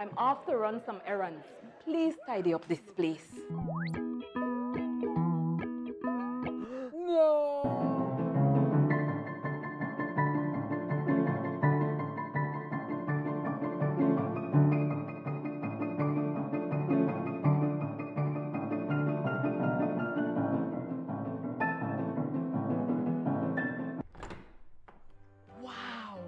I'm off to run some errands. Please tidy up this place. Wow,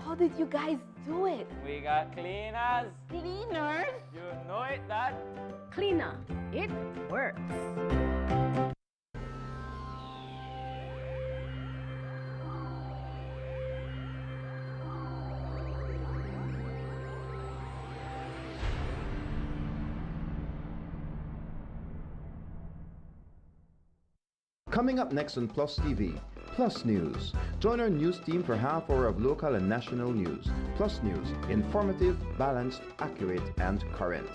how did you guys do it? We got cleaners. Cleaners? You know it, Dad. Cleaner, it works. Coming up next on Plus TV, Plus News. Join our news team for half hour of local and national news. Plus News, informative, balanced, accurate, and current.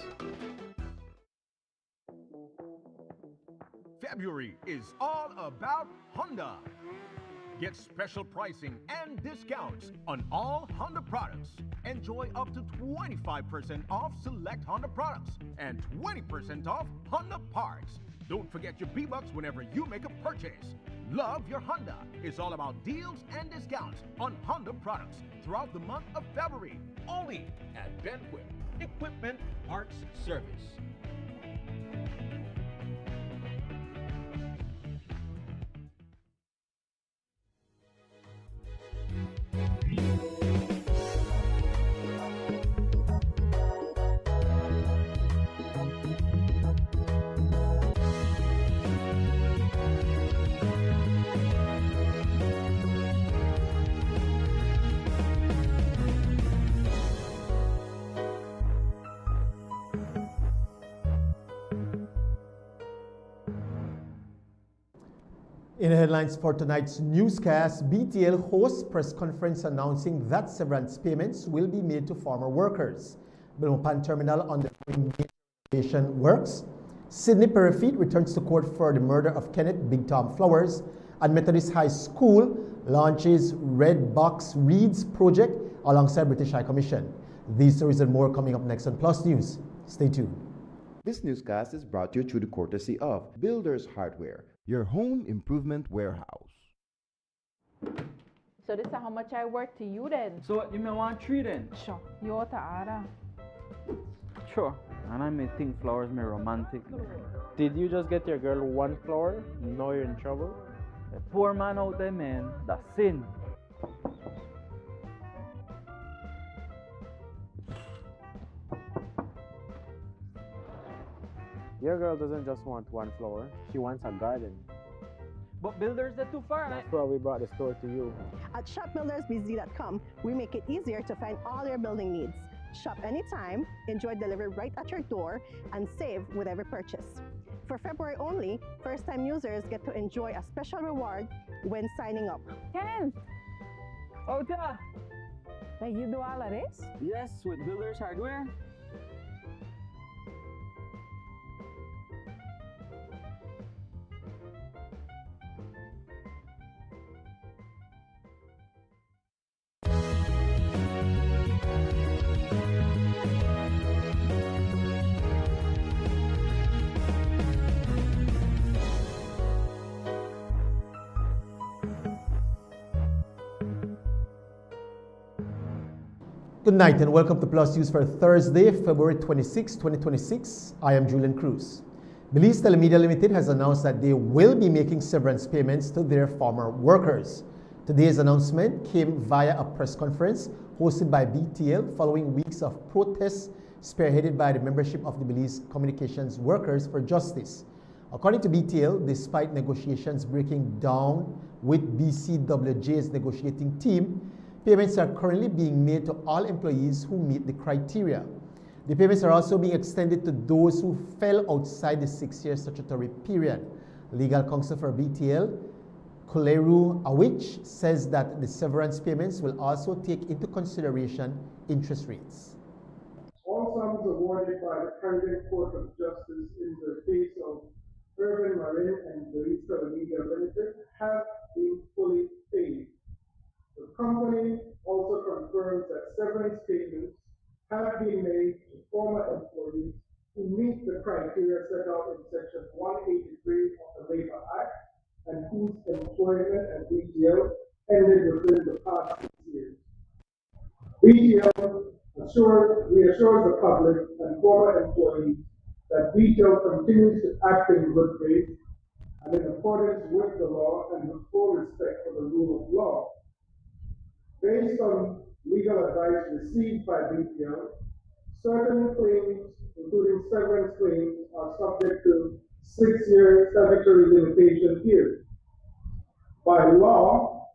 February is all about Honda. Get special pricing and discounts on all Honda products. Enjoy up to 25% off select Honda products and 20% off Honda parts. Don't forget your B-Bucks whenever you make a purchase. Love your Honda is all about deals and discounts on Honda products throughout the month of February. Only at Benquip Equipment Parts Service. In the headlines for tonight's newscast, BTL hosts press conference announcing that severance payments will be made to former workers. Belmopan Terminal undergoing renovation works. Sydney Perifeet returns to court for the murder of Kenneth Big Tom Flowers. And Methodist High School launches Red Box Reads project alongside British High Commission. These stories and more coming up next on Plus News. Stay tuned. This newscast is brought to you through the courtesy of Builders Hardware, your home improvement warehouse. So this is how much I work to you then? So what, you may want 3 then? Sure, you ought to order. Sure. And I may think flowers may romantic. Did you just get your girl 1 flower? Now you're in trouble? A poor man out there, man. That's sin. Your girl doesn't just want 1 flower, she wants a garden. But builders, they're too far. That's why we brought the store to you. At shopbuildersbz.com, we make it easier to find all your building needs. Shop anytime, enjoy delivery right at your door, and save with every purchase. For February only, first-time users get to enjoy a special reward when signing up. Kenneth, Oh, yeah. like you do all of this? Yes, with Builders Hardware. Good night and welcome to Plus News for Thursday, February 26, 2026. I am Julian Cruz. Belize Telemedia Limited has announced that they will be making severance payments to their former workers. Today's announcement came via a press conference hosted by BTL following weeks of protests spearheaded by the membership of the Belize Communications Workers for Justice. According to BTL, despite negotiations breaking down with BCWJ's negotiating team, payments are currently being made to all employees who meet the criteria. The payments are also being extended to those who fell outside the 6-year statutory period. Legal counsel for BTL, Kuleru Awich, says that the severance payments will also take into consideration interest rates. All sums awarded by the President Court of Justice in the case of Urban Marine and Belize Media Limited have been fully paid. The company also confirms that severance payments have been made to former employees who meet the criteria set out in Section 183 of the Labor Act and whose employment and BTL ended within the past 6 years. BTL reassures the public and former employees that BTL continues to act in good faith and in accordance with the law and with full respect for the rule of law. Based on legal advice received by BTL, certain claims, including severance claims, are subject to 6-year statutory limitation period. By law,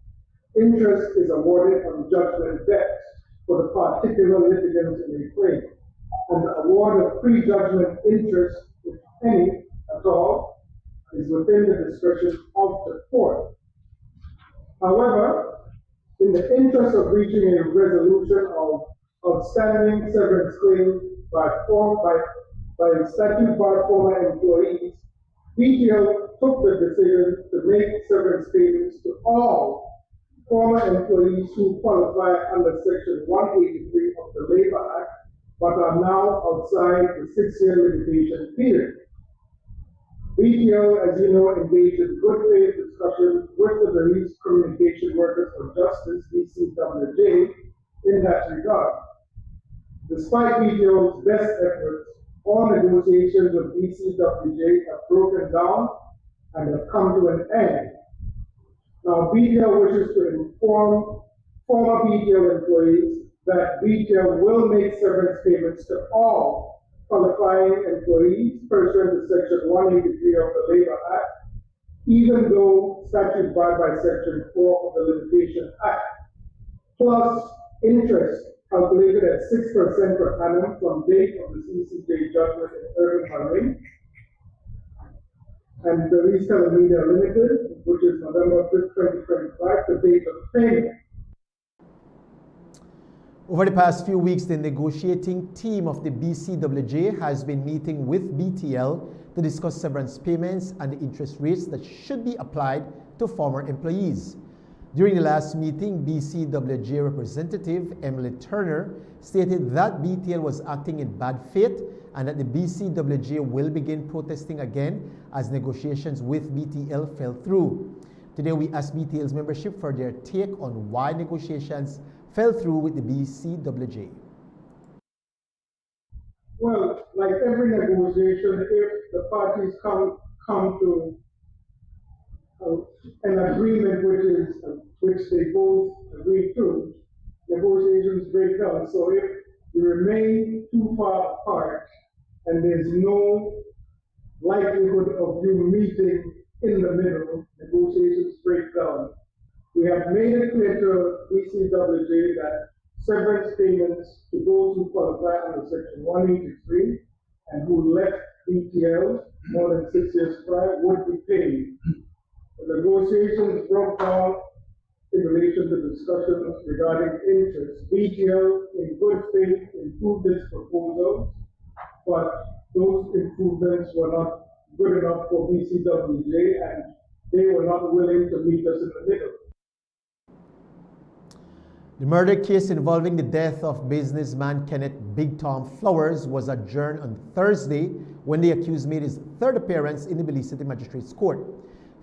interest is awarded on judgment debts for the particular litigants in a claim, and the award of pre-judgment interest, if any at all, is within the discretion of the court. However, in the interest of reaching a resolution of outstanding severance claims by statute bar former employees, BTL took the decision to make severance payments to all former employees who qualify under Section 183 of the Labor Act, but are now outside the 6-year limitation period. BTL, as you know, engaged in good faith discussions with the Released Communication Workers for Justice, BCWJ, in that regard. Despite BTL's best efforts, all negotiations with BCWJ have broken down and have come to an end. Now, BTL wishes to inform former BTL employees that BTL will make severance payments to all qualifying employees pursuant to Section 183 of the Labor Act, even though statute barred by Section 4 of the Limitation Act, plus interest calculated at 6% per annum from date of the CCJ judgment in Urban Marine, and the Resell Media Limited, which is November 5th, 2025, the date of payment. Over the past few weeks, the negotiating team of the BCWJ has been meeting with BTL to discuss severance payments and the interest rates that should be applied to former employees. During the last meeting, BCWJ representative Emily Turner stated that BTL was acting in bad faith and that the BCWJ will begin protesting again as negotiations with BTL fell through. Today, we asked BTL's membership for their take on why negotiations fell through with the BCWJ. Well, like every negotiation, if the parties come to an agreement which they both agree to, negotiations break down. So if you remain too far apart and there's no likelihood of you meeting in the middle, negotiations break down. We have made it clear to BCWJ that severance payments to those who qualify under Section 183 and who left BTL more than 6 years prior would be paid. The negotiations broke down in relation to discussions regarding interest. BTL, in good faith, improved its proposals, but those improvements were not good enough for BCWJ, and they were not willing to meet us in the middle. The murder case involving the death of businessman Kenneth Big Tom Flowers was adjourned on Thursday when the accused made his third appearance in the Belize City Magistrates Court.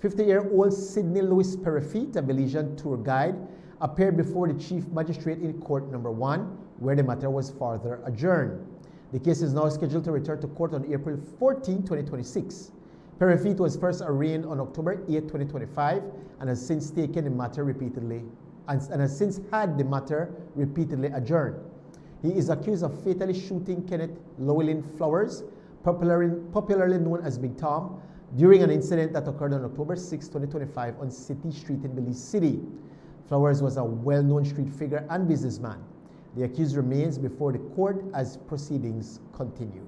50-year-old Sidney Louis Perifit, a Belizean tour guide, appeared before the Chief Magistrate in Court Number 1, where the matter was further adjourned. The case is now scheduled to return to court on April 14, 2026. Perifit was first arraigned on October 8, 2025, and has since taken the matter repeatedly and has since had the matter repeatedly adjourned. He is accused of fatally shooting Kenneth Llewellyn Flowers, popularly known as Big Tom, during an incident that occurred on October 6, 2025 on City Street in Belize City. Flowers was a well-known street figure and businessman. The accused remains before the court as proceedings continue.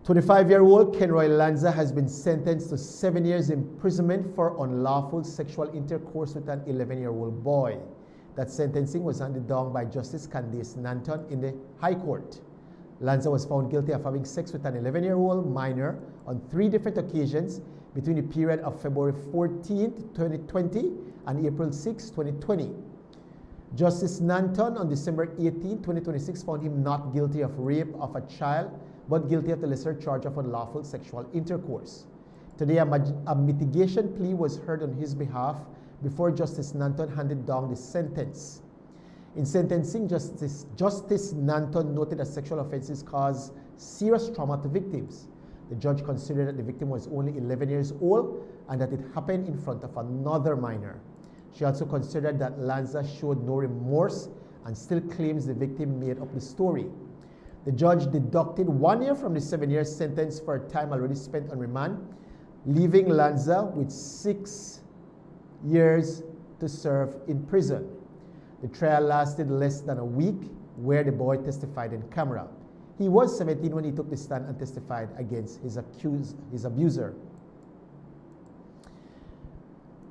25-year-old Kenroy Lanza has been sentenced to 7 years imprisonment for unlawful sexual intercourse with an 11-year-old boy. That sentencing was handed down by Justice Candace Nanton in the High Court. Lanza was found guilty of having sex with an 11-year-old minor on 3 different occasions between the period of February 14, 2020 and April 6, 2020. Justice Nanton on December 18, 2026 found him not guilty of rape of a child, but guilty of the lesser charge of unlawful sexual intercourse. Today, a mitigation plea was heard on his behalf before Justice Nanton handed down the sentence. In sentencing, Justice Nanton noted that sexual offenses cause serious trauma to victims. The judge considered that the victim was only 11 years old and that it happened in front of another minor. She also considered that Lanza showed no remorse and still claims the victim made up the story. The judge deducted 1 year from the 7-year sentence for time already spent on remand, leaving Lanza with 6 years to serve in prison. The trial lasted less than a week, where the boy testified in camera. He was 17 when he took the stand and testified against his abuser.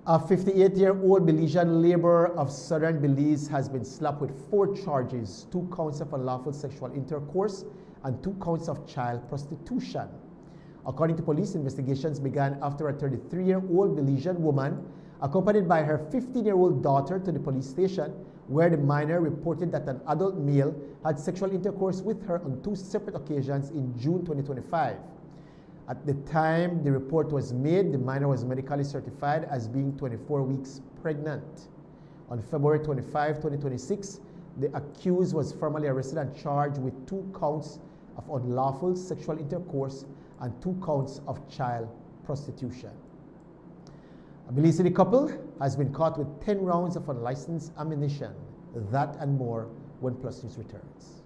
A 58-year-old Belizean laborer of southern Belize has been slapped with 4 charges, 2 counts of unlawful sexual intercourse and 2 counts of child prostitution. According to police, investigations began after a 33-year-old Belizean woman, accompanied by her 15-year-old daughter, to the police station, where the minor reported that an adult male had sexual intercourse with her on 2 separate occasions in June 2025. At the time the report was made, the minor was medically certified as being 24 weeks pregnant. On February 25, 2026, the accused was formally arrested and charged with 2 counts of unlawful sexual intercourse and 2 counts of child prostitution. A Belizean couple has been caught with 10 rounds of unlicensed ammunition. That and more when Plus News returns.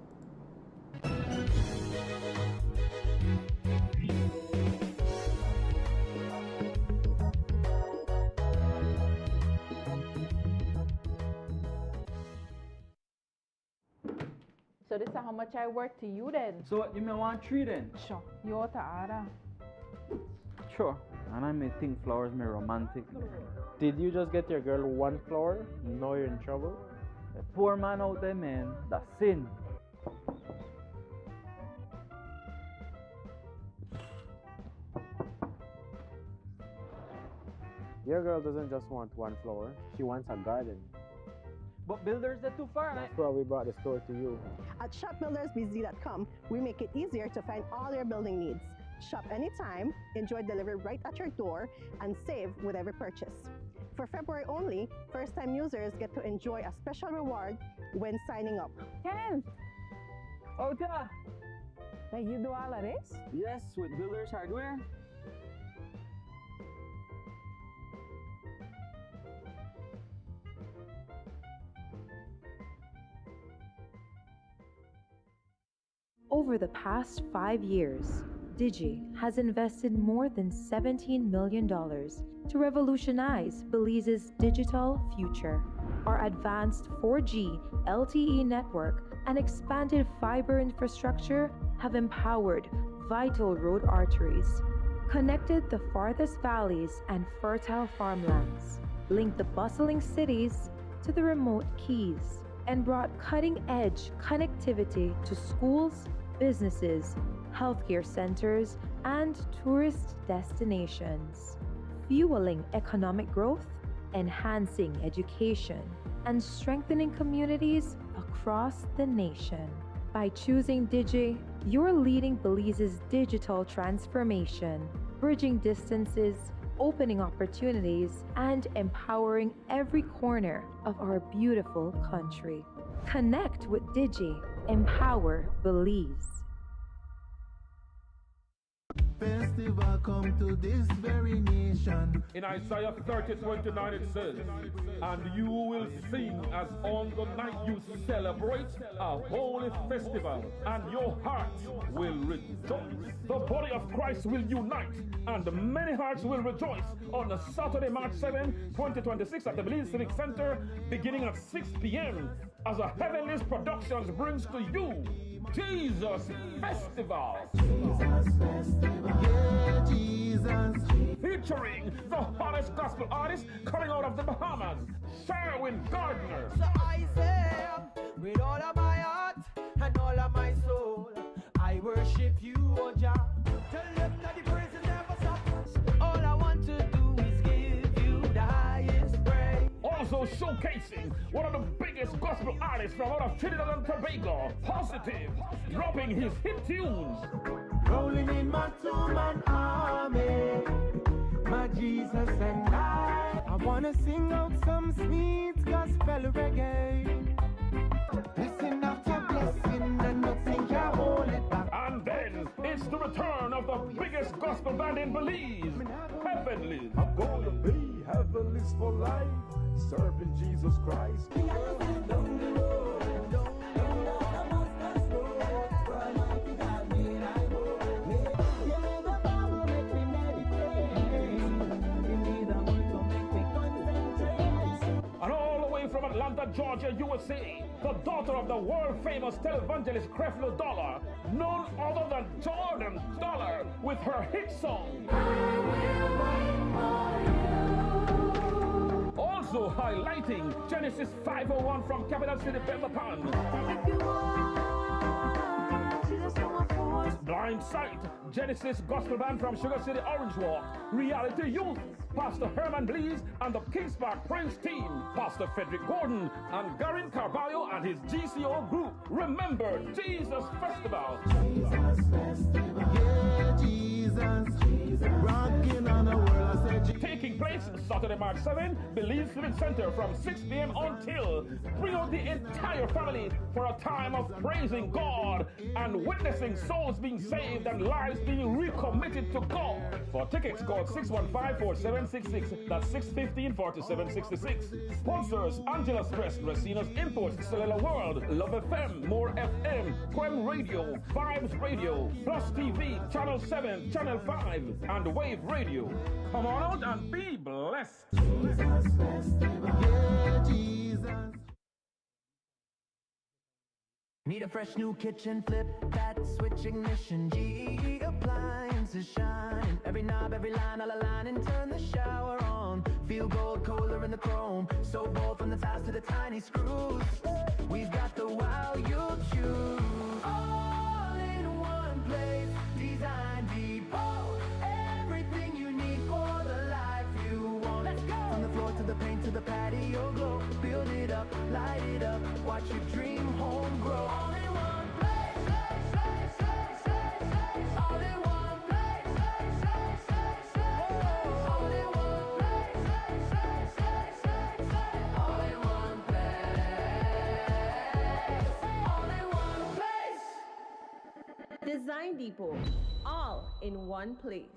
So this is how much I work to you then? So you may want 3 then? Sure. You ought to order. Sure. And I may think flowers may romantic. Did you just get your girl 1 flower? Now you're in trouble? A poor man out there, man, that's sin. Your girl doesn't just want 1 flower, she wants a garden. But builders, they're too far. That's why we brought the store to you. At shopbuildersbz.com, we make it easier to find all your building needs. Shop anytime, enjoy delivery right at your door, and save with every purchase. For February only, first-time users get to enjoy a special reward when signing up. Ken! Oh, yeah. Like you do all of this? Yes, with builders hardware. Over the past 5 years, Digi has invested more than $17 million to revolutionize Belize's digital future. Our advanced 4G LTE network and expanded fiber infrastructure have empowered vital road arteries, connected the farthest valleys and fertile farmlands, linked the bustling cities to the remote keys, and brought cutting-edge connectivity to schools, businesses, healthcare centers, and tourist destinations, fueling economic growth, enhancing education, and strengthening communities across the nation. By choosing Digi, you're leading Belize's digital transformation, bridging distances, opening opportunities, and empowering every corner of our beautiful country. Connect with Digi. Empower Belize. Festival come to this very nation. In Isaiah 30:29 it says, and you will sing as on the night you celebrate a holy festival, and your hearts will rejoice. The body of Christ will unite, and many hearts will rejoice on the Saturday, March 7, 2026 at the Belize Civic Center, beginning at 6 p.m. as a Heavenly's Productions brings to you Jesus Festival. Jesus Festival. Yeah, Jesus. Featuring the hottest gospel artists coming out of the Bahamas, Sherwin Gardner. So I say, with all of my heart and all of my soul, I worship you, oh Jah. Tell them that the praise never stop. All I want to do is give you the highest praise. Also also showcasing one of the biggest gospel artists from out of Trinidad and Tobago, Positive, dropping his hit tunes. Rolling in my two-man army, my Jesus and I wanna sing out some sweet gospel reggae. Blessing after blessing, and nothing can hold it back. And then it's the return of the biggest gospel band in Belize, Heavenly. I'm gonna be heavenlies for life, serving Jesus Christ. And all the way from Atlanta, Georgia, USA, the daughter of the world-famous televangelist Creflo Dollar, none other than Jordan Dollar, with her hit song. Also highlighting Genesis 501 from Capital City, Belmopan. Blind Sight, Genesis Gospel Band from Sugar City, Orange Walk. Reality Youth, Pastor Herman Blees and the Kings Park Prince team, Pastor Frederick Gordon and Garin Carvalho and his GCO group. Remember Jesus Festival. Yeah, Jesus, rocking on the world. I said, Taking place Saturday, March 7, Belize Civic Center from 6 p.m. until. Bring out the entire family for a time of praising God and witnessing souls being saved and lives being recommitted to God. For tickets, call 615-4766. That's 615-4766. Sponsors: Angela's Press, Racina's Imports, Cellular World, Love FM, More FM, Quem Radio, Vibes Radio, PlusTV, Channel 7, Channel 5, and Wave Radio. Come on out and be blessed. yeah, Jesus. Need a fresh new kitchen, flip that switch, ignition, GE appliances shine. Every knob, every line, all aligning, turn the shower on. Feel gold, colder in the chrome. So bold from the ties to the tiny screws. We've got the wow you'll choose. All in one place, Design Depot. Everything you need for the life you want. Let's go! From the floor to the paint to the patio glow. Build it up, light it up, watch your dream home grow. All in one place, all in one place, all in one place, all in one place, all in one place. Design Depot, all in one place.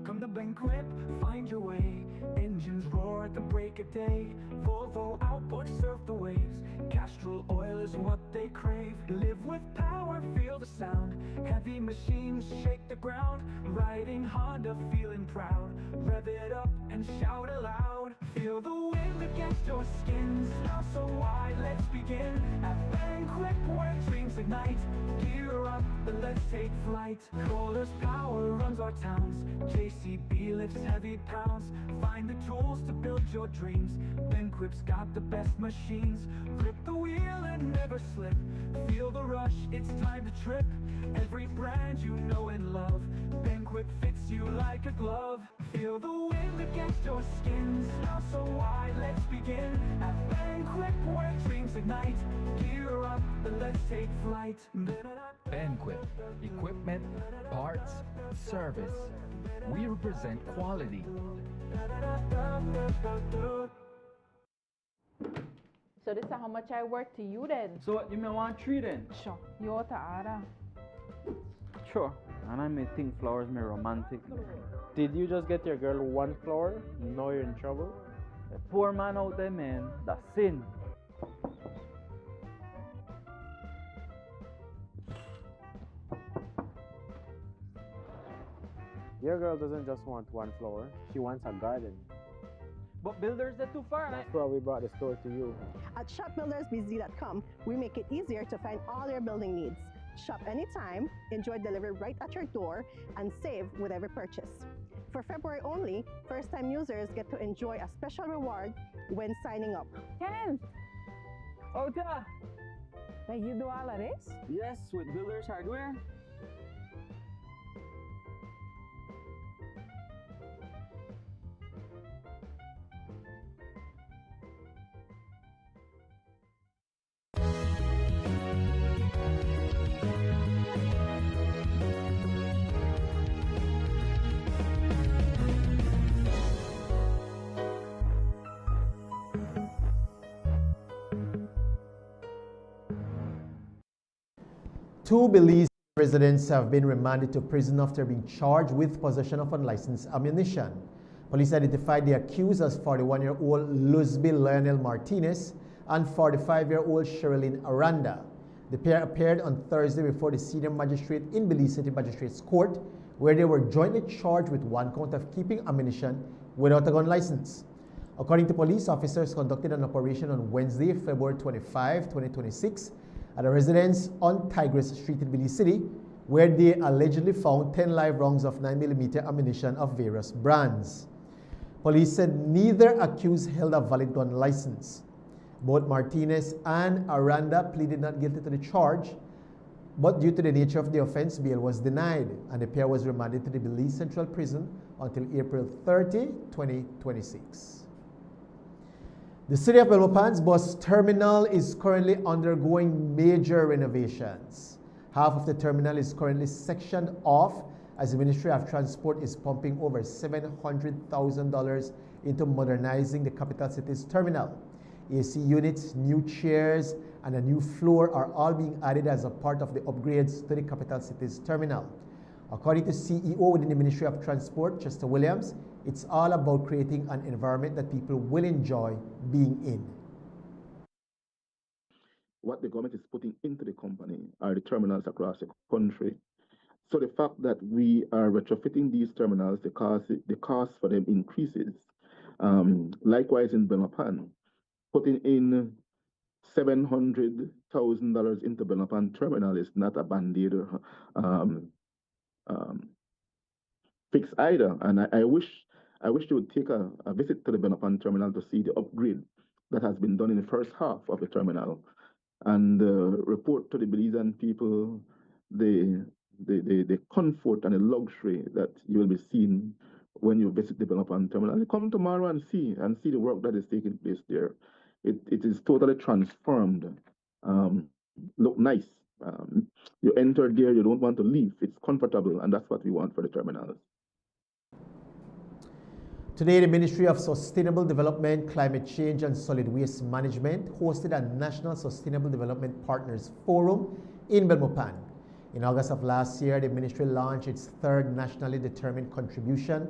Come to Banquet, find your way. Engines roar at the break of day. Volvo outboard, surf the waves. Castrol oil is what they crave. Live with power, feel the sound. Heavy machines shake the ground. Riding Honda, feeling proud. Rev it up and shout aloud. Feel the wind against your skin. Smell so wide, let's begin. At Banquet, where dreams ignite. Gear up, but let's take flight. Kohler's power runs our towns. JCB lifts heavy pounds. Find the tools to build your dreams. Banquet's got the best machines. Grip the wheel and never slip. Feel the rush, it's time to trip. Every brand you know and love. Banquet fits you like a glove. Feel the wind against your skin. Smell so wide, let's begin. At Banquet, where dreams ignite. Gear up, but let's take flight. Banquet, equipment, parts, service. We represent quality. So this is how much I work to you then? So what, you may want 3 then? Sure. You ought to order. Sure. And I may think flowers may romantic. Did you just get your girl 1 flower? Now you're in trouble? A poor man out there, man, that's sin. Your girl doesn't just want 1 flower, she wants a garden. But builders are too far. That's why we brought the store to you. At shopbuildersbz.com, we make it easier to find all your building needs. Shop anytime, enjoy delivery right at your door, and save with every purchase. For February only, first-time users get to enjoy a special reward when signing up. Ken! Ota! Like you do all of this? Yes, with Builders Hardware. Two Belize residents have been remanded to prison after being charged with possession of unlicensed ammunition. Police identified the accused as 41-year-old Luzby Lionel Martinez and 45-year-old Sherilyn Aranda. The pair appeared on Thursday before the senior magistrate in Belize City Magistrates Court, where they were jointly charged with one count of keeping ammunition without a gun license. According to police, officers conducted an operation on Wednesday, February 25, 2026, at a residence on Tigress Street in Belize City, where they allegedly found 10 live rounds of 9mm ammunition of various brands. Police said neither accused held a valid gun license. Both Martinez and Aranda pleaded not guilty to the charge, but due to the nature of the offense, bail was denied, and the pair was remanded to the Belize Central Prison until April 30, 2026. The City of Belmopan's bus terminal is currently undergoing major renovations. Half of the terminal is currently sectioned off as the Ministry of Transport is pumping over $700,000 into modernizing the capital city's terminal. AC units, new chairs, and a new floor are all being added as a part of the upgrades to the capital city's terminal. According to CEO within the Ministry of Transport, Chester Williams, it's all about creating an environment that people will enjoy being in. What the government is putting into the company are the terminals across the country. So the fact that we are retrofitting these terminals, the cost for them increases. Likewise in Belmopan, putting in $700,000 into Belmopan terminal is not a band-aid fix either. And I wish you would take a visit to the Belmopan terminal to see the upgrade that has been done in the first half of the terminal, and report to the Belizean people the comfort and the luxury that you will be seeing when you visit the Belmopan terminal. Come tomorrow and see the work that is taking place there. It is totally transformed. Look nice. You enter there, you don't want to leave. It's comfortable, and that's what we want for the terminals. Today, the Ministry of Sustainable Development, Climate Change and Solid Waste Management hosted a National Sustainable Development Partners Forum in Belmopan. In August of last year, the ministry launched its third nationally determined contribution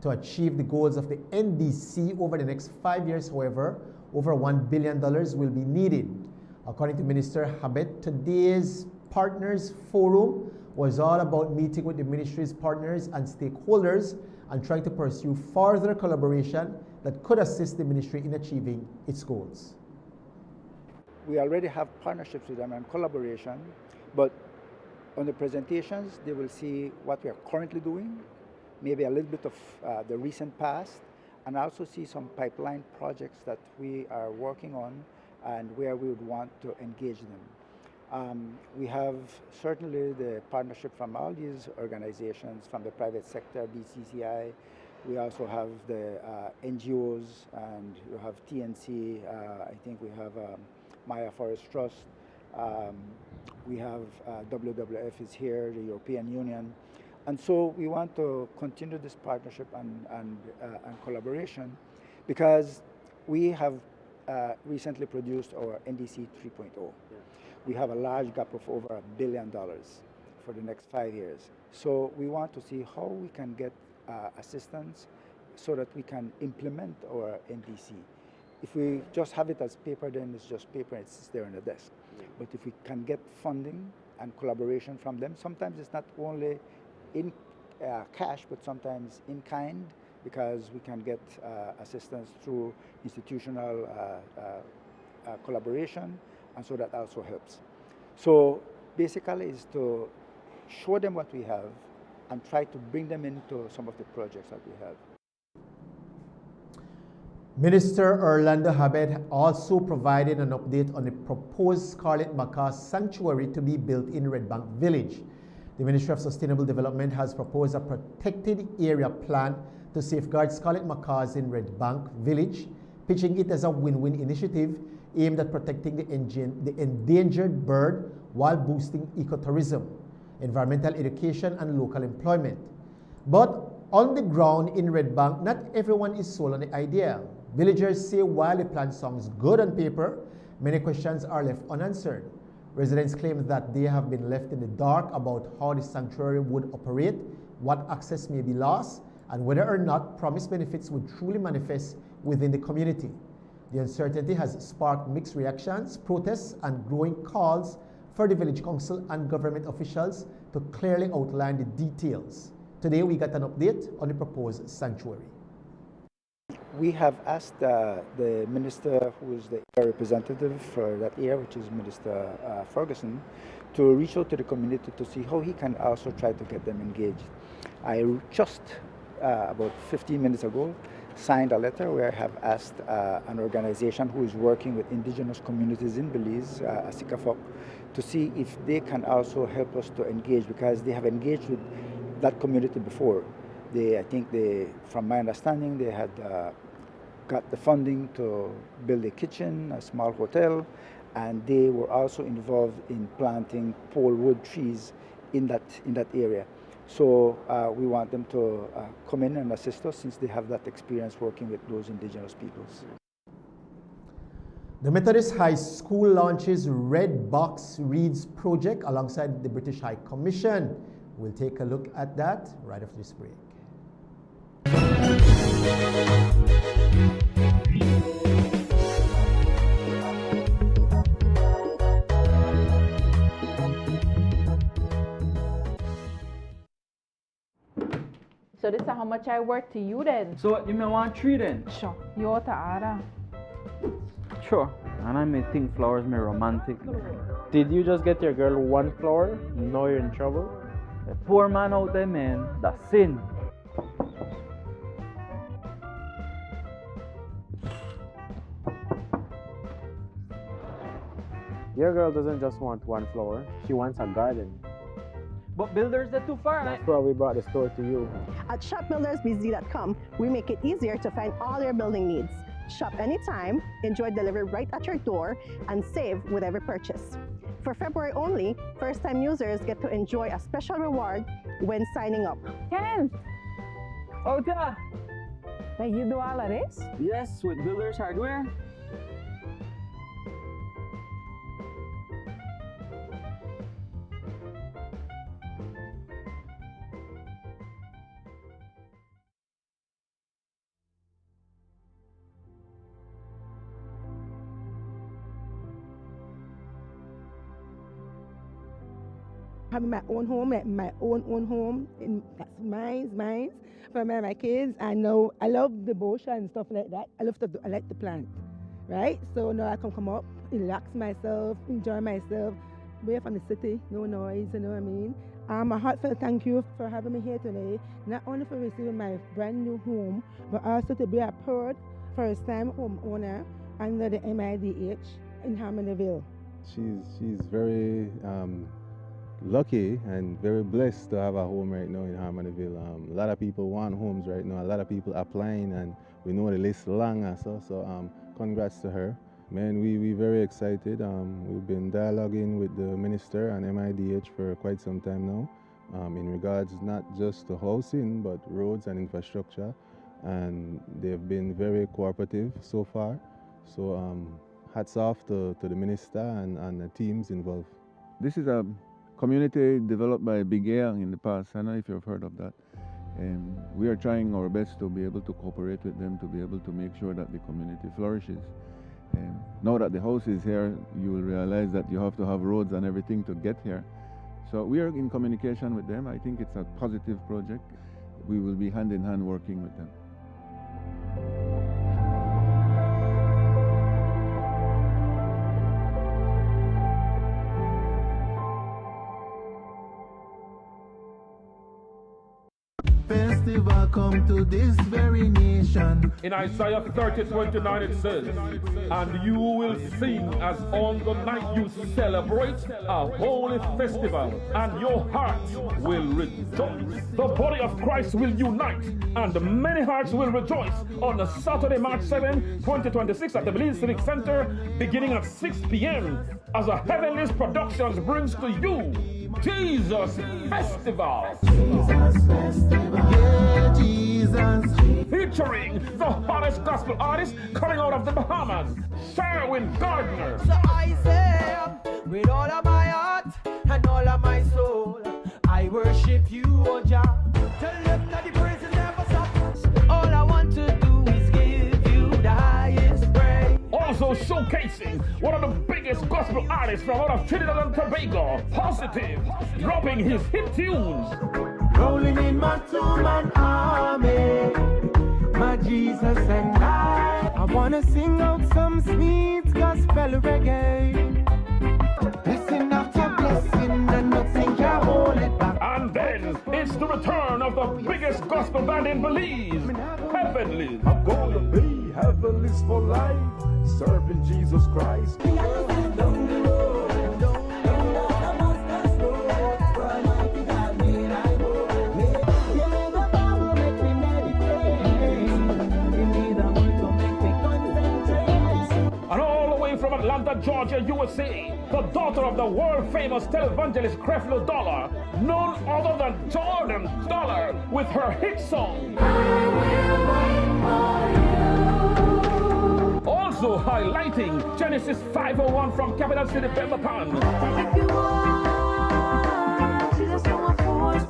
to achieve the goals of the NDC over the next 5 years. However, over $1 billion will be needed. According to Minister Habet, today's Partners Forum was all about meeting with the ministry's partners and stakeholders and trying to pursue further collaboration that could assist the ministry in achieving its goals. We already have partnerships with them and collaboration, but on the presentations, they will see what we are currently doing, maybe a little bit of the recent past, and also see some pipeline projects that we are working on and where we would want to engage them. We have certainly the partnership from all these organizations, from the private sector, BCCI. We also have the NGOs, and you have TNC. I think we have Maya Forest Trust. We have WWF is here, the European Union. And so we want to continue this partnership and collaboration, because we have recently produced our NDC 3.0. We have a large gap of over $1 billion for the next 5 years. So we want to see how we can get assistance so that we can implement our NDC. If we just have it as paper, then it's just paper, it's there on the desk. But if we can get funding and collaboration from them, sometimes it's not only in cash, but sometimes in kind, because we can get assistance through institutional collaboration, and so that also helps. So basically is to show them what we have and try to bring them into some of the projects that we have. Minister Orlando Habet also provided an update on the proposed Scarlet Macaw Sanctuary to be built in Red Bank Village. The Ministry of Sustainable Development has proposed a protected area plan to safeguard scarlet macaws in Red Bank Village, pitching it as a win-win initiative aimed at protecting the endangered bird while boosting ecotourism, environmental education, and local employment. But on the ground in Red Bank, not everyone is sold on the idea. Villagers say while the plan sounds good on paper, many questions are left unanswered. Residents claim that they have been left in the dark about how the sanctuary would operate, what access may be lost, and whether or not promised benefits would truly manifest within the community. The uncertainty has sparked mixed reactions, protests, and growing calls for the village council and government officials to clearly outline the details. Today we got an update on the proposed sanctuary. We have asked the minister, who is the representative for that area, which is Minister Ferguson, to reach out to the community to see how he can also try to get them engaged. I just about 15 minutes ago signed a letter where I have asked an organization who is working with indigenous communities in Belize, Asikafok, to see if they can also help us to engage, because they have engaged with that community before. I think from my understanding, they had got the funding to build a kitchen, a small hotel, and they were also involved in planting polewood trees in that area. So we want them to come in and assist us, since they have that experience working with those indigenous peoples. The Methodist High School launches Red Box Reads project alongside the British High Commission. We'll take a look at that right after this break. So this is how much I work to you then? So what, you may want 3 then? Sure. You ought to order. Sure. And I may think flowers may romantic. Did you just get your girl 1 flower? Now you're in trouble. A poor man out there, man, that's sin. Your girl doesn't just want 1 flower, she wants a garden. But builders are too far. That's why we brought the store to you. At shopbuildersbz.com, we make it easier to find all your building needs. Shop anytime, enjoy delivery right at your door, and save with every purchase. For February only, first-time users get to enjoy a special reward when signing up. Ken! Oh, yeah. Like you do all of this? Yes, with builders hardware. Having my own home, like my own home, and that's mine, for my kids. I know I love the bush and stuff like that. I like the plant, right? So now I can come up, relax myself, enjoy myself, away from the city, no noise, you know what I mean? A heartfelt thank you for having me here today, not only for receiving my brand new home, but also to be a first-time homeowner under the MIDH in Harmonyville. She's very lucky and very blessed to have a home right now in Harmonyville. A lot of people want homes right now. A lot of people applying, and we know the list long also. So congrats to her. Man, we're very excited. We've been dialoguing with the minister and MIDH for quite some time now in regards not just to housing, but roads and infrastructure. And they've been very cooperative so far. So hats off to the minister and the teams involved. This is a community developed by Big Air in the past. I don't know if you've heard of that. We are trying our best to be able to cooperate with them to be able to make sure that the community flourishes. Now that the house is here, you will realize that you have to have roads and everything to get here. So we are in communication with them. I think it's a positive project. We will be hand in hand working with them. Festival come to this very nation. In Isaiah 30:29 it says, "And you will sing as on the night you celebrate a holy festival, and your heart will rejoice." The body of Christ will unite, and many hearts will rejoice on the Saturday, March 7, 2026 at the Belize Civic Center, beginning at 6 p.m. as a Heavenly Productions brings to you Jesus Festival. Jesus Festival. Yeah, Jesus. Jesus. Featuring the hottest gospel artist coming out of the Bahamas, Sherwin Gardner. So I say, with all of my heart and all of my soul, I worship you, O Jah. Tell them that the praises never stop. All I want to do is give you the highest praise. Also showcasing one of the biggest gospel artists from out of Trinidad and Tobago, Positive, dropping his hit tunes. Rolling in my two-man army, my Jesus and I wanna sing out some sweet gospel reggae. Blessing after blessing, and nothing can hold it back. And then it's the return of the biggest gospel band in Belize, Heavenly. I'm gonna be heavenly for life, serving Jesus Christ. And all the way from Atlanta, Georgia, USA, the daughter of the world-famous televangelist Creflo Dollar, none other than Jordan Dollar, with her hit song. Also highlighting Genesis 501 from Capital City, Pemberton.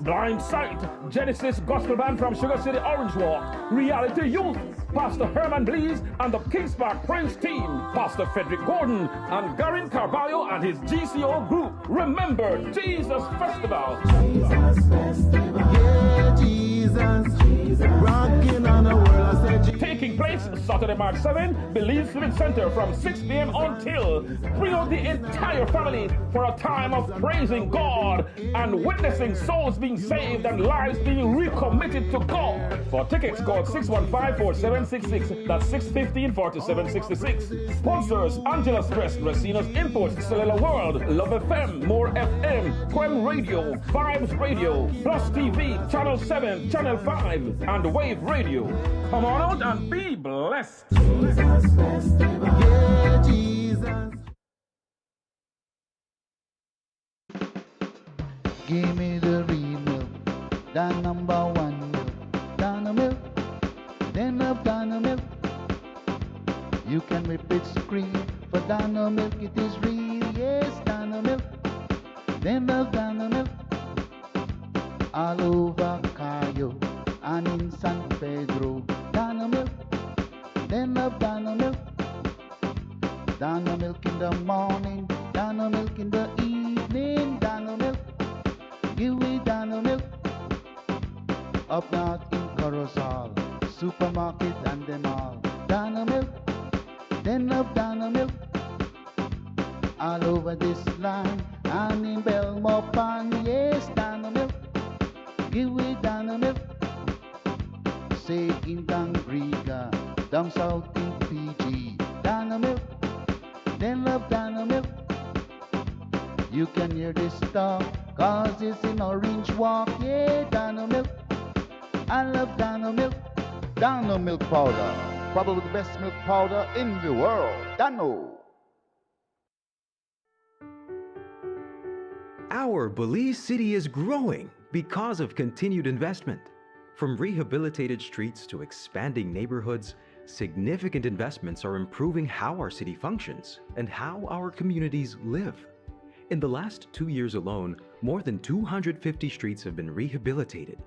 Blind Sight, Genesis Gospel Band from Sugar City, Orange Walk. Reality Youth, Pastor Herman Blees and the Kings Park Prince team. Pastor Frederick Gordon and Garin Carvalho and his GCO group. Remember Jesus Festival. Jesus Festival, yeah, Jesus, rocking on the world. I said, Taking place Saturday, March 7, Belize Civic Center from 6 p.m. until. Bring out the entire family for a time of praising God and witnessing souls being saved and lives being recommitted to God. For tickets, call 615-4766. That's 615-4766. Sponsors: Angela's Press, Racina's Imports, Cellular World, Love FM, More FM, Quem Radio, Vibes Radio, PlusTV, Channel 7, Channel 5, and Wave Radio. Come on out and be blessed. Jesus Festival, yeah, Jesus. Give me the real milk, the number one milk, Dana milk, then love Dana milk. You can whip it cream for Dana milk, it is real, yes, Dana milk, then love Dana milk. All over Cayo and in San Pedro, Dana milk, then love Dana milk. Dana milk in the morning, Dana milk in the evening, Dana milk. Give me Dana milk. Up north in Corozal, supermarket and them all. Dana milk, then love Dana milk. All over this land and in Belmopan, yes, Dana milk. Give me Dana milk. Say in Dangriga, down south in Fiji, Dana milk, then love Dana milk. You can hear this talk, cause it's in Orange Walk, yeah, Dana milk. I love Dana milk. Dana milk powder, probably the best milk powder in the world. Dano. Our Belize City is growing because of continued investment. From rehabilitated streets to expanding neighborhoods, significant investments are improving how our city functions and how our communities live. In the last 2 years alone, more than 250 streets have been rehabilitated,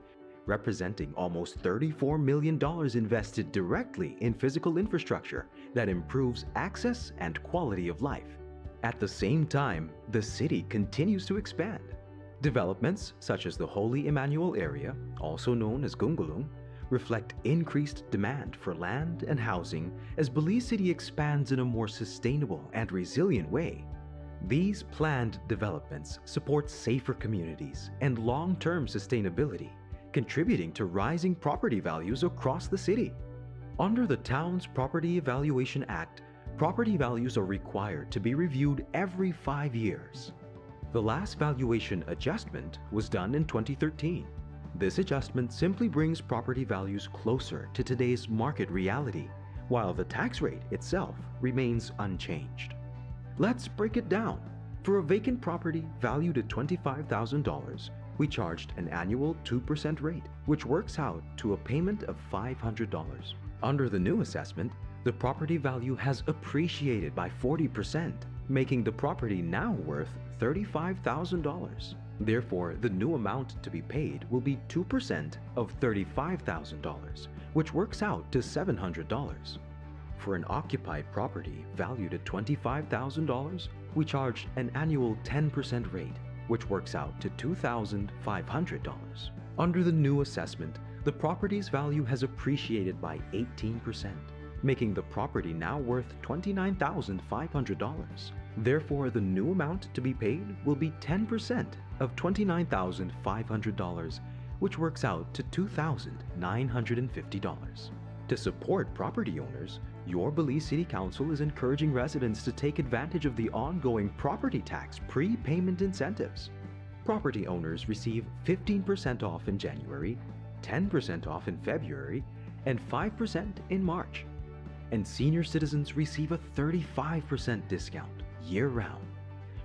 representing almost $34 million invested directly in physical infrastructure that improves access and quality of life. At the same time, the city continues to expand. Developments such as the Holy Emmanuel area, also known as Gungulung, reflect increased demand for land and housing as Belize City expands in a more sustainable and resilient way. These planned developments support safer communities and long-term sustainability, contributing to rising property values across the city. Under the Town's Property Evaluation Act, property values are required to be reviewed every 5 years. The last valuation adjustment was done in 2013. This adjustment simply brings property values closer to today's market reality, while the tax rate itself remains unchanged. Let's break it down. For a vacant property valued at $25,000, we charged an annual 2% rate, which works out to a payment of $500. Under the new assessment, the property value has appreciated by 40%, making the property now worth $35,000. Therefore, the new amount to be paid will be 2% of $35,000, which works out to $700. For an occupied property valued at $25,000, we charged an annual 10% rate, which works out to $2,500. Under the new assessment, the property's value has appreciated by 18%, making the property now worth $29,500. Therefore, the new amount to be paid will be 10% of $29,500, which works out to $2,950. To support property owners, your Belize City Council is encouraging residents to take advantage of the ongoing property tax prepayment incentives. Property owners receive 15% off in January, 10% off in February, and 5% in March. And senior citizens receive a 35% discount year-round.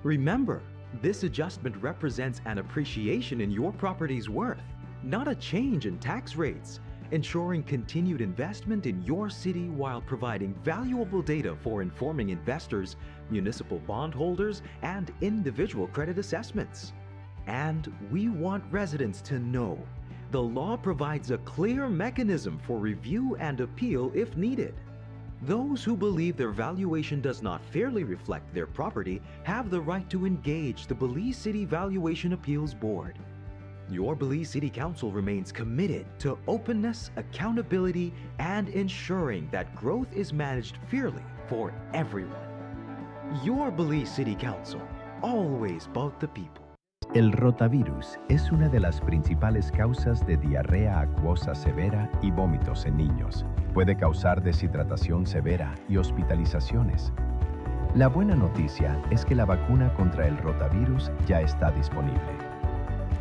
Remember, this adjustment represents an appreciation in your property's worth, not a change in tax rates, ensuring continued investment in your city while providing valuable data for informing investors, municipal bondholders, and individual credit assessments. And we want residents to know the law provides a clear mechanism for review and appeal if needed. Those who believe their valuation does not fairly reflect their property have the right to engage the Belize City Valuation Appeals Board. Your Belize City Council remains committed to openness, accountability, and ensuring that growth is managed fairly for everyone. Your Belize City Council, always about the people. El rotavirus es una de las principales causas de diarrea acuosa severa y vómitos en niños. Puede causar deshidratación severa y hospitalizaciones. La buena noticia es que la vacuna contra el rotavirus ya está disponible.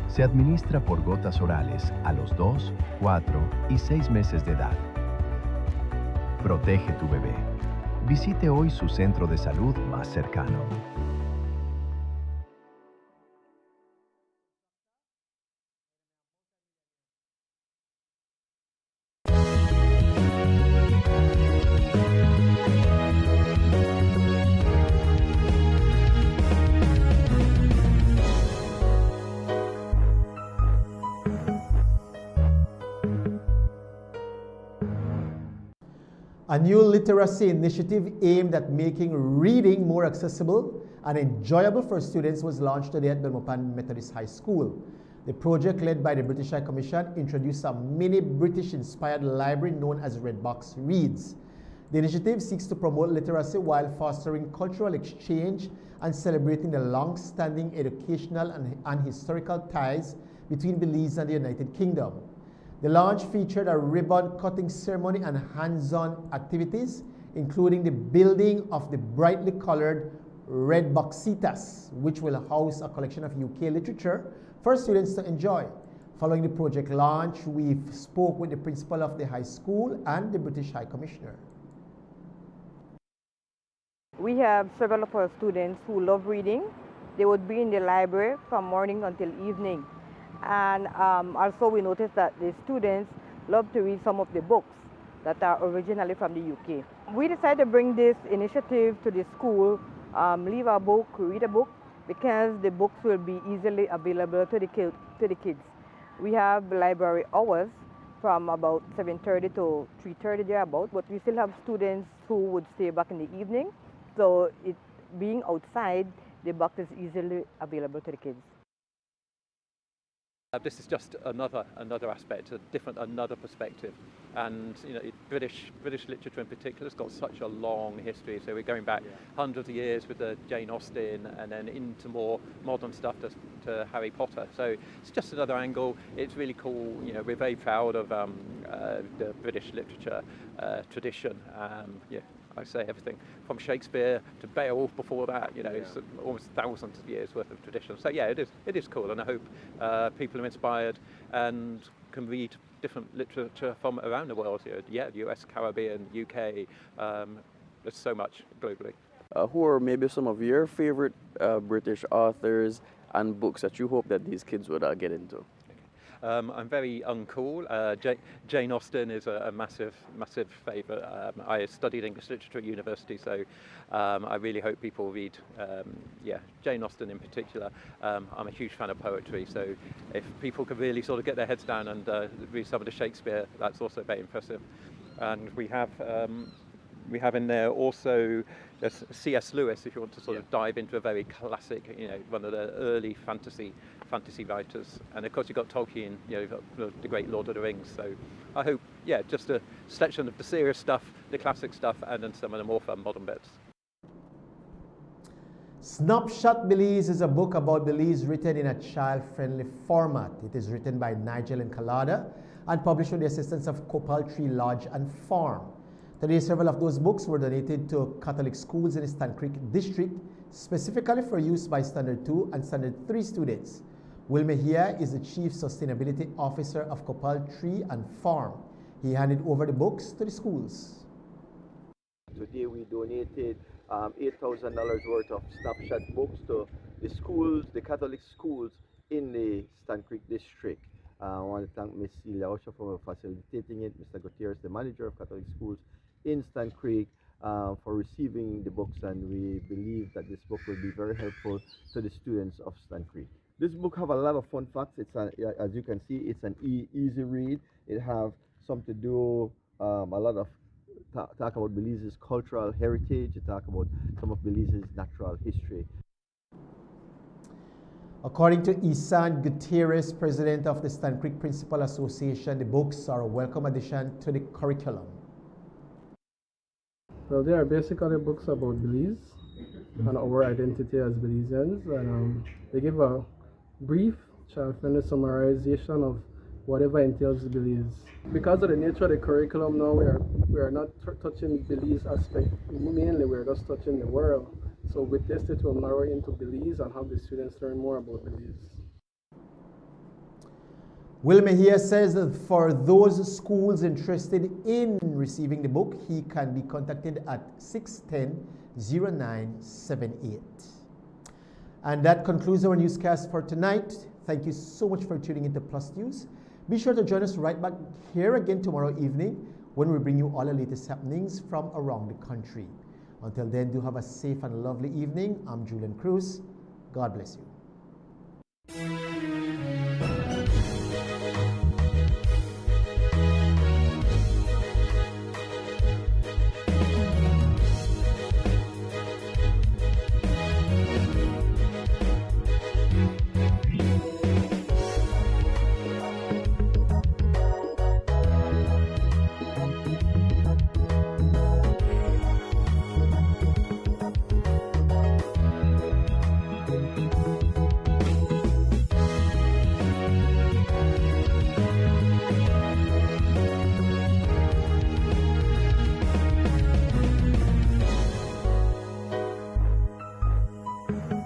Se administra por gotas orales a los 2, 4 y 6 meses de edad. Protege tu bebé. Visite hoy su centro de salud más cercano. A new literacy initiative aimed at making reading more accessible and enjoyable for students was launched today at Belmopan Methodist High School. The project, led by the British High Commission, introduced a mini British-inspired library known as Redbox Reads. The initiative seeks to promote literacy while fostering cultural exchange and celebrating the long-standing educational and historical ties between Belize and the United Kingdom. The launch featured a ribbon-cutting ceremony and hands-on activities, including the building of the brightly colored Red Boxitas, which will house a collection of UK literature for students to enjoy. Following the project launch, we spoke with the principal of the high school and the British High Commissioner. We have several of our students who love reading. They would be in the library from morning until evening. And also we noticed that the students love to read some of the books that are originally from the UK. We decided to bring this initiative to the school, leave a book, read a book, because the books will be easily available to the kids. We have library hours from about 7:30 to 3:30 thereabout, but we still have students who would stay back in the evening. So it being outside, the book is easily available to the kids. This is just another aspect, another perspective, and you know, British literature in particular has got such a long history. So we're going back hundreds of years with the Jane Austen, and then into more modern stuff to Harry Potter. So it's just another angle. It's really cool. You know, we're very proud of the British literature tradition. I say everything from Shakespeare to Beowulf before that, you know, it's almost thousands of years worth of tradition. So yeah, it is cool, and I hope people are inspired and can read different literature from around the world. US, Caribbean, UK, there's so much globally. Who are maybe some of your favorite British authors and books that you hope that these kids would get into? I'm very uncool. Jane Austen is a massive favourite. I studied English literature at university, so I really hope people read, Jane Austen in particular. I'm a huge fan of poetry, so if people could really sort of get their heads down and read some of the Shakespeare, that's also very impressive. And we have in there also C.S. Lewis, if you want to sort of dive into a very classic, one of the early fantasy writers. And of course you've got Tolkien, you've got the great Lord of the Rings. So I hope, just a selection of the serious stuff, the classic stuff, and then some of the more fun modern bits. Snapshot Belize is a book about Belize written in a child-friendly format. It is written by Nigel and Kalada and published with the assistance of Copal Tree Lodge and Farm. Today, several of those books were donated to Catholic schools in the Stand Creek district, specifically for use by Standard 2 and Standard 3 students. Will Mejia is the Chief Sustainability Officer of Copal Tree and Farm. He handed over the books to the schools. Today we donated $8,000 worth of snapshot books to the schools, the Catholic schools in the Stand Creek district. I want to thank Ms. Celia Osha for facilitating it, Mr. Gutierrez, the manager of Catholic schools in Stand Creek, for receiving the books, and we believe that this book will be very helpful to the students of Stand Creek. This book have a lot of fun facts. It's as you can see, it's an easy read. It have something to do, a lot of talk about Belize's cultural heritage. It talk about some of Belize's natural history. According to Isan Gutierrez, president of the Stand Creek Principal Association, the books are a welcome addition to the curriculum. Well, they are basically books about Belize and our identity as Belizeans, and they give a brief, child-friendly summarization of whatever entails Belize. Because of the nature of the curriculum now, we are not touching Belize aspect. Mainly, we're just touching the world. So with this, it will narrow into Belize and have the students learn more about Belize. Will Mejia says that for those schools interested in receiving the book, he can be contacted at 610-0978. And that concludes our newscast for tonight. Thank you so much for tuning into Plus News. Be sure to join us right back here again tomorrow evening when we bring you all the latest happenings from around the country. Until then, do have a safe and lovely evening. I'm Julian Cruz. God bless you.